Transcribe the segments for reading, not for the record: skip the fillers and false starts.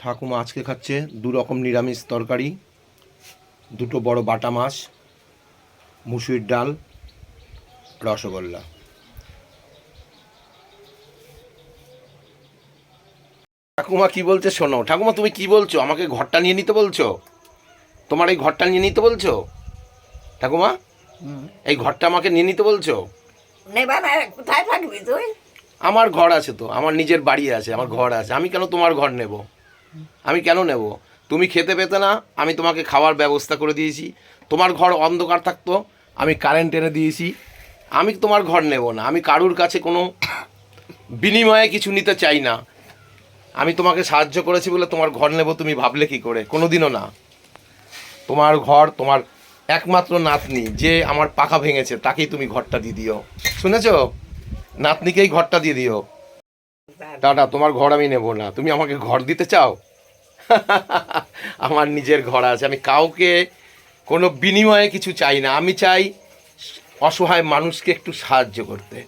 ঠাকুমা আজকে খাচ্ছে দু রকম নিরামিষ তরকারি, দুটো বড় বাটা মাছ, মুসুরির ডাল, রসগোল্লা। ঠাকুমা কি বলছে শোনো। ঠাকুমা তুমি কি বলছো? আমাকে ঘরটা নিয়ে নিতে বলছো? তোমার এই ঘরটা নিয়ে নিতে বলছো ঠাকুমা? এই ঘরটা আমাকে নিয়ে নিতে বলছো? কোথায় থাকবি তুই? আমার ঘর আছে তো, আমার নিজের বাড়ি আছে, আমার ঘর আছে। আমি কেন তোমার ঘর নেব? আমি কেন নেব? তুমি খেতে পেতে না, আমি তোমাকে খাওয়ার ব্যবস্থা করে দিয়েছি। তোমার ঘর অন্ধকার থাকতো, আমি কারেন্ট এনে দিয়েছি। আমি তোমার ঘর নেব না। আমি কারুর কাছে কোনো বিনিময়ে কিছু নিতে চাই না। আমি তোমাকে সাহায্য করেছি বলে তোমার ঘর নেব তুমি ভাবলে কি করে? কোনোদিনও না। তোমার ঘর তোমার একমাত্র নাতনি যে আমার পাখা ভেঙেছে তাকেই তুমি ঘরটা দিয়ে দিও, শুনেছো? নাতনিকেই ঘরটা দিয়ে দিও। টাটা, তোমার ঘর আমি নেব না। তুমি আমাকে ঘর দিতে চাও? আমার নিজের ঘর আছে। আমি কাউকে কোনো বিনিময়ে কিছু চাই না। আমি চাই অসহায় মানুষকে একটু সাহায্য করতে।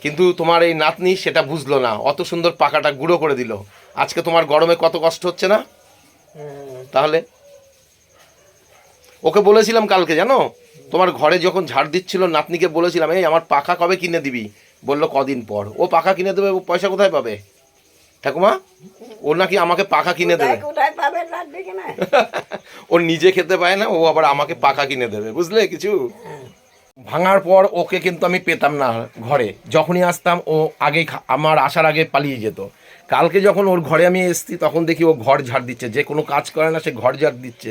কিন্তু তোমার এই নাতনি সেটা বুঝলো না, অত সুন্দর পাকাটা গুঁড়ো করে দিল। আজকে তোমার গরমে কত কষ্ট হচ্ছে না? তাহলে ওকে বলেছিলাম কালকে, জানো, তোমার ঘরে যখন ঝাড় দিচ্ছিল নাতনিকে বলেছিলাম, এই আমার পাখা কবে কিনে দিবি? বললো কদিন পর। ও পাখা কিনে দেবে, ও পয়সা কোথায় পাবে ঠাকুমা? ও নাকি আমাকে পাখা কিনে দেবে। কোথায় পাবে? ও নিজে খেতে পায় না, ও আবার আমাকে পাখা কিনে দেবে, বুঝলে কিছু? ভাঙার পর ওকে কিন্তু আমি পেতাম না ঘরে। যখনই আসতাম ও আগে আমার আসার আগে পালিয়ে যেত। কালকে যখন ওর ঘরে আমি এসেছি তখন দেখি ও ঘর ঝাড় দিচ্ছে। যে কোনো কাজ করে না, সে ঘর ঝাড় দিচ্ছে।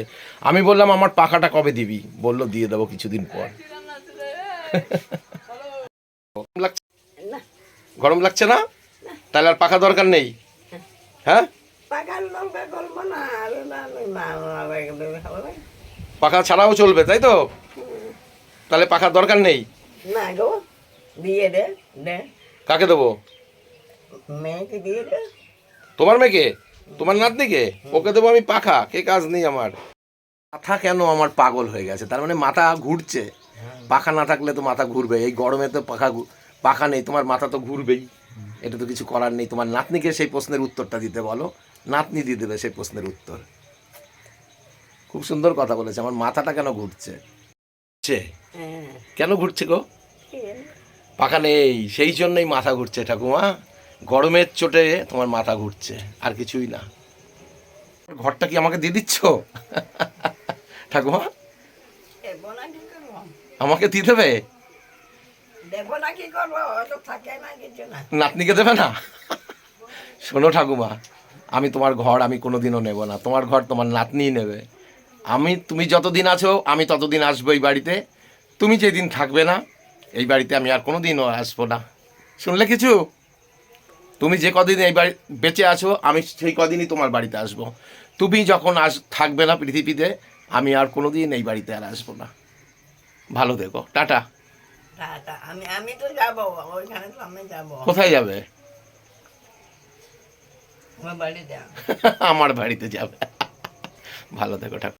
আমি বললাম আমার পাখাটা কবে দিবি? বললো দিয়ে দেবো কিছুদিন পর। লাগছে না, গরম লাগছে না? তাহলে আর পাখা দরকার নেই? হ্যাঁ, পাকার লঙ্কা করবো না। পাখা ছাড়াও চলবে, তাই তো? তাহলে পাখার দরকার নেই? না গো, দিয়ে দে। কাকে দেবো? মেয়েকে দিয়ে দে। তোমার মেয়েকে? তোমার নাতনিকে? ওকে দেবো আমি পাখা? কে কাজ নেই আমার? মাথা কেন আমার পাগল হয়ে গেছে, তার মানে মাথা ঘুরছে। পাখা না থাকলে তো মাথা ঘুরবে। এই গরমে তো পাখা নেই, তোমার মাথা তো ঘুরবেই। এটা তো কিছু করার নেই। তোমার নাতনিকে সেই প্রশ্নের উত্তরটা দিতে বলো, নাতনি দিয়ে দেবে সেই প্রশ্নের উত্তর। খুব সুন্দর কথা বলেছে। আমার মাথাটা কেন ঘুরছে? কেন ঘুরছে গো? পাখা নেই সেই জন্যই মাথা ঘুরছে ঠাকুমা। গরমের চোটে তোমার মাথা ঘুরছে, আর কিছুই না। ঘরটা কি আমাকে দিয়ে দিচ্ছ ঠাকুমা? আমাকে দিয়ে দেবে? নাতনিকে দেবে না? শোনো ঠাকুমা, আমি তোমার ঘর আমি কোনোদিনও নেব না। তোমার ঘর তোমার নাতনিই নেবে। তুমি যতদিন আছো আমি ততদিন আসবো এই বাড়িতে। তুমি যেদিন থাকবে না এই বাড়িতে আমি আর কোনোদিনও আসবো না, শুনলে কিছু? তুমি যে কদিন এই বাড়ি বেঁচে আছো আমি সেই কদিনই তোমার বাড়িতে আসবো। তুমি যখন থাকবে না পৃথিবীতে, আমি আর কোনোদিন এই বাড়িতে আর আসবো না। ভালো দেখো, টাটা। আমি তো যাবো ওইখানে, তো আমি যাবো। কোথায় যাবে? আমার বাড়িতে। আমার বাড়িতে যাবে। ভালো দেখো ঠাকুর।